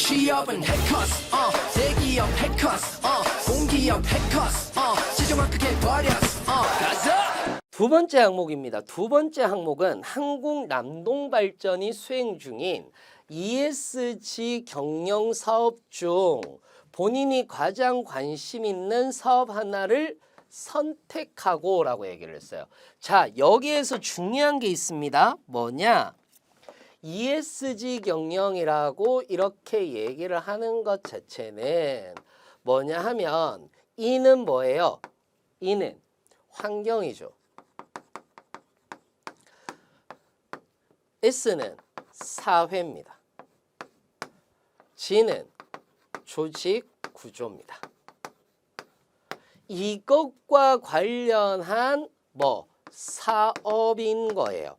취업은 해커스 대기업 해커스 공기업 해커스 지정학하게 버렸어 가자. 두 번째 항목입니다. 두 번째 항목은 한국남동발전이 수행 중인 ESG 경영 사업 중 본인이 가장 관심 있는 사업 하나를 선택하고 라고 얘기를 했어요. 자, 여기에서 중요한 게 있습니다. 뭐냐? ESG 경영이라고 이렇게 얘기를 하는 것 자체는 뭐냐 하면 E는 뭐예요? E는 환경이죠. S는 사회입니다. G는 조직 구조입니다. 이것과 관련한 사업인 거예요.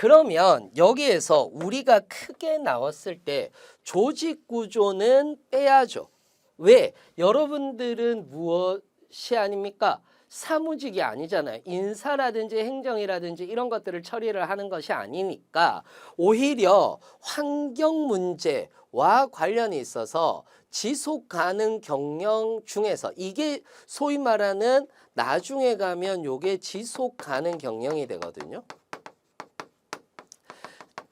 그러면 여기에서 우리가 크게 나왔을 때 조직 구조는 빼야죠. 왜? 여러분들은 무엇이 아닙니까? 사무직이 아니잖아요. 인사라든지 행정이라든지 이런 것들을 처리를 하는 것이 아니니까 오히려 환경 문제와 관련이 있어서 지속 가능 경영 중에서 이게 소위 말하는 나중에 가면 요게 지속 가능 경영이 되거든요.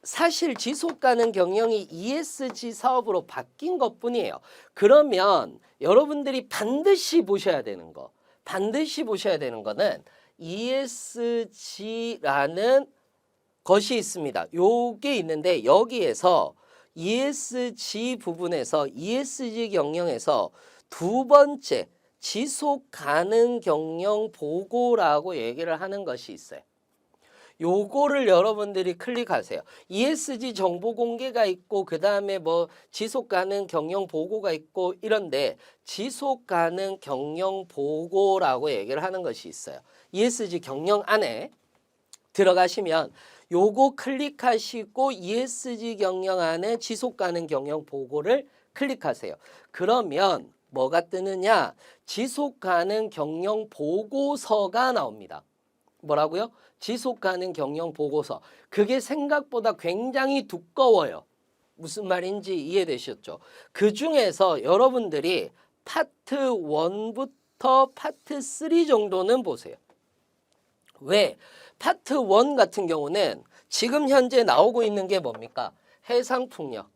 사실 지속 가능 경영이 ESG 사업으로 바뀐 것뿐이에요. 그러면 여러분들이 반드시 보셔야 되는 거. 반드시 보셔야 되는 거는 ESG라는 것이 있습니다. 요게 있는데 여기에서 ESG 부분에서 ESG 경영에서 두 번째 지속 가능 경영 보고라고 얘기를 하는 것이 있어요. 요거를 여러분들이 클릭하세요. ESG 정보 공개가 있고 그 다음에 지속 가능 경영 보고가 있고 이런데 지속 가능 경영 보고라고 얘기를 하는 것이 있어요. ESG 경영 안에 들어가시면 요거 클릭하시고 ESG 경영 안에 지속 가능 경영 보고를 클릭하세요. 그러면 뭐가 뜨느냐? 지속 가능 경영 보고서가 나옵니다. 뭐라고요? 지속 가능 경영 보고서. 그게 생각보다 굉장히 두꺼워요. 무슨 말인지 이해되셨죠? 그 중에서 여러분들이 파트 1부터 파트 3 정도는 보세요. 왜? 파트 1 같은 경우는 지금 현재 나오고 있는 게 뭡니까? 해상풍력.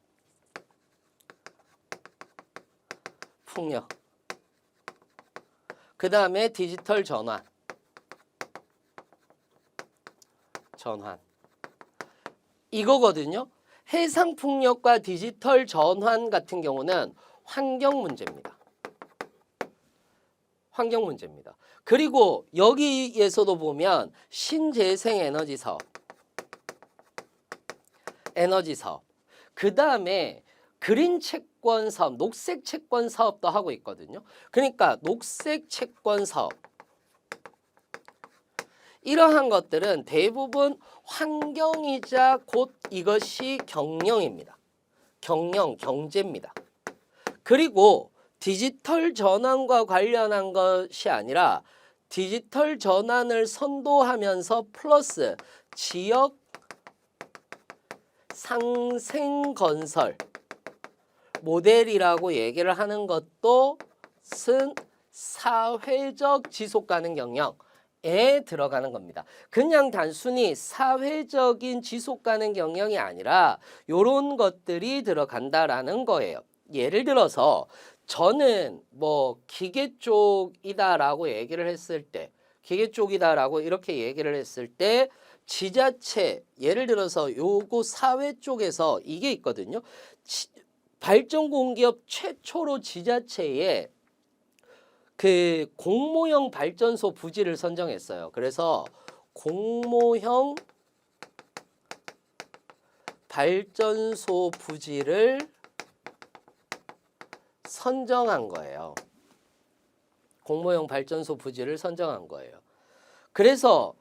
풍력. 그 다음에 디지털 전환. 이거거든요. 해상풍력과 디지털 전환 같은 경우는 환경 문제입니다. 환경 문제입니다. 그리고 여기에서도 보면 신재생 에너지 사업, 에너지 사업, 그 다음에 그린 채권 사업, 녹색 채권 사업도 하고 있거든요. 그러니까 녹색 채권 사업 이러한 것들은 대부분 환경이자 곧 이것이 경영입니다. 경영, 경제입니다. 그리고 디지털 전환과 관련한 것이 아니라 디지털 전환을 선도하면서 플러스 지역 상생 건설 모델이라고 얘기를 하는 것도 사회적 지속 가능 경영에 들어가는 겁니다. 그냥 단순히 사회적인 지속 가능 경영이 아니라 이런 것들이 들어간다라는 거예요. 예를 들어서 저는 기계 쪽이다라고 얘기를 했을 때, 기계 쪽이다라고 이렇게 얘기를 했을 때 지자체, 예를 들어서 요거 사회 쪽에서 이게 있거든요. 발전공기업 최초로 지자체에 그 공모형 발전소 부지를 선정했어요. 그래서 공모형 발전소 부지를 선정한 거예요. 공모형 발전소 부지를 선정한 거예요. 그래서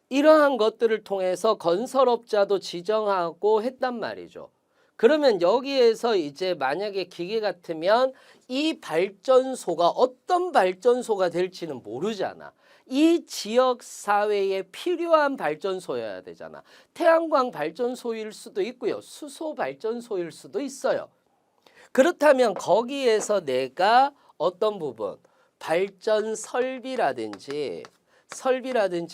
이러한 것들을 통해서 건설업자도 지정하고 했단 말이죠. 그러면 여기에서 이제 만약에 기계 같으면 이 발전소가 어떤 발전소가 될지는 모르잖아. 이 지역 사회에 필요한 발전소여야 되잖아. 태양광 발전소일 수도 있고요. 수소 발전소일 수도 있어요. 그렇다면 거기에서 내가 어떤 부분, 발전 설비라든지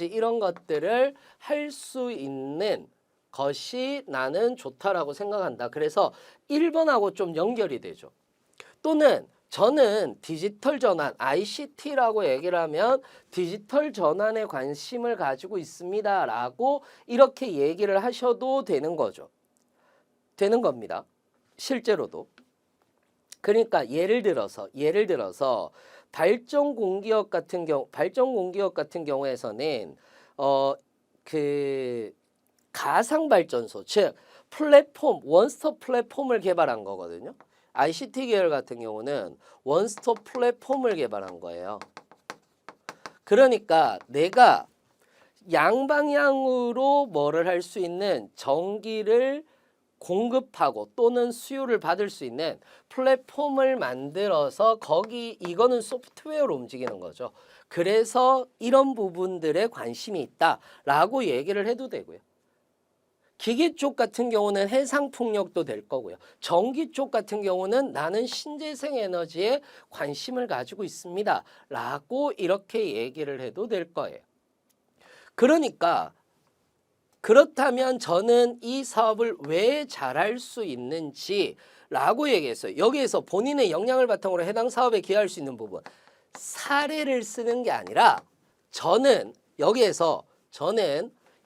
이런 것들을 할 수 있는 것이 나는 좋다라고 생각한다. 그래서 1번하고 좀 연결이 되죠. 또는 저는 디지털 전환, ICT라고 얘기를 하면 디지털 전환에 관심을 가지고 있습니다. 라고 이렇게 얘기를 하셔도 되는 거죠. 되는 겁니다. 실제로도. 그러니까 예를 들어서 발전 공기업 같은 경우에서는 그 가상 발전소, 즉 플랫폼, 원스톱 플랫폼을 개발한 거거든요. ICT 계열 같은 경우는 원스톱 플랫폼을 개발한 거예요. 그러니까 내가 양방향으로 뭐를 할 수 있는 전기를 공급하고 또는 수요를 받을 수 있는 플랫폼을 만들어서 이거는 소프트웨어로 움직이는 거죠. 그래서 이런 부분들에 관심이 있다라고 얘기를 해도 되고요. 기계 쪽 같은 경우는 해상풍력도 될 거고요. 전기 쪽 같은 경우는 나는 신재생 에너지에 관심을 가지고 있습니다. 라고 이렇게 얘기를 해도 될 거예요. 그러니까 그렇다면 저는 이 사업을 왜 잘할 수 있는지 라고 얘기했어요. 여기에서 본인의 역량을 바탕으로 해당 사업에 기여할 수 있는 부분. 사례를 쓰는 게 아니라 저는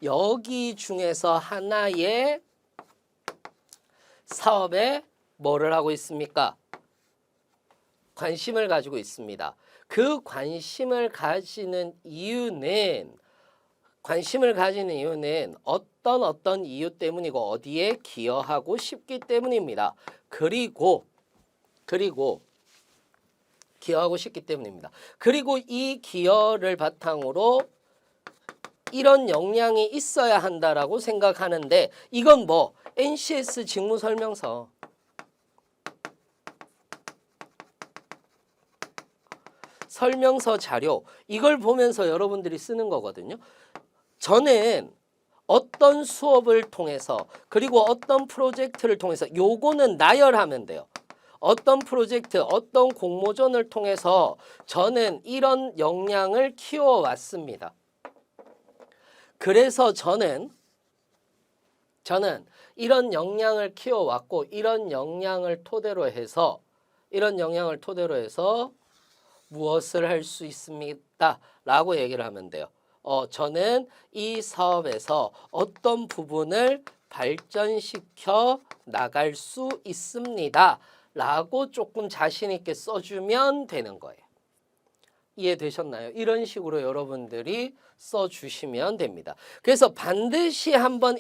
여기 중에서 하나의 사업에 뭐를 하고 있습니까? 관심을 가지고 있습니다. 그 관심을 가지는 이유는 어떤 이유 때문이고 어디에 기여하고 싶기 때문입니다. 그리고 기여하고 싶기 때문입니다. 그리고 이 기여를 바탕으로 이런 역량이 있어야 한다라고 생각하는데 이건 뭐 NCS 직무 설명서 자료 이걸 보면서 여러분들이 쓰는 거거든요. 저는 어떤 수업을 통해서 그리고 어떤 프로젝트를 통해서 요거는 나열하면 돼요. 어떤 프로젝트, 어떤 공모전을 통해서 저는 이런 역량을 키워왔습니다. 그래서 저는 이런 역량을 키워왔고 이런 역량을 토대로 해서 무엇을 할 수 있습니다. 라고 얘기를 하면 돼요. 저는 이 사업에서 어떤 부분을 발전시켜 나갈 수 있습니다. 라고 조금 자신 있게 써주면 되는 거예요. 이해되셨나요? 이런 식으로 여러분들이 써주시면 됩니다. 그래서 반드시 한번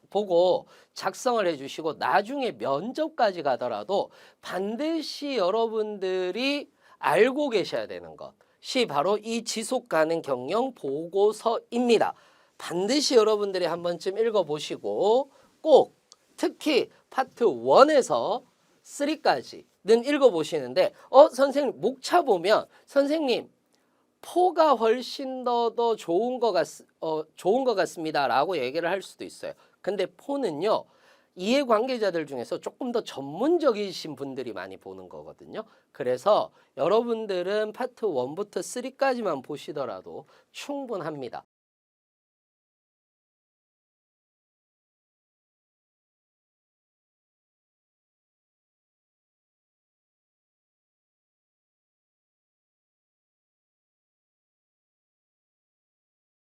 보고 작성을 해주시고 나중에 면접까지 가더라도 반드시 여러분들이 알고 계셔야 되는 것이 바로 이 지속가능 경영 보고서입니다. 반드시 여러분들이 한 번쯤 읽어보시고 꼭 특히 파트 1에서 3까지는 읽어보시는데 선생님 목차 보면 선생님 포가 훨씬 더 좋은 것 같습니다 라고 얘기를 할 수도 있어요. 근데 포는요 이해관계자들 중에서 조금 더 전문적이신 분들이 많이 보는 거거든요. 그래서 여러분들은 파트 1부터 3까지만 보시더라도 충분합니다.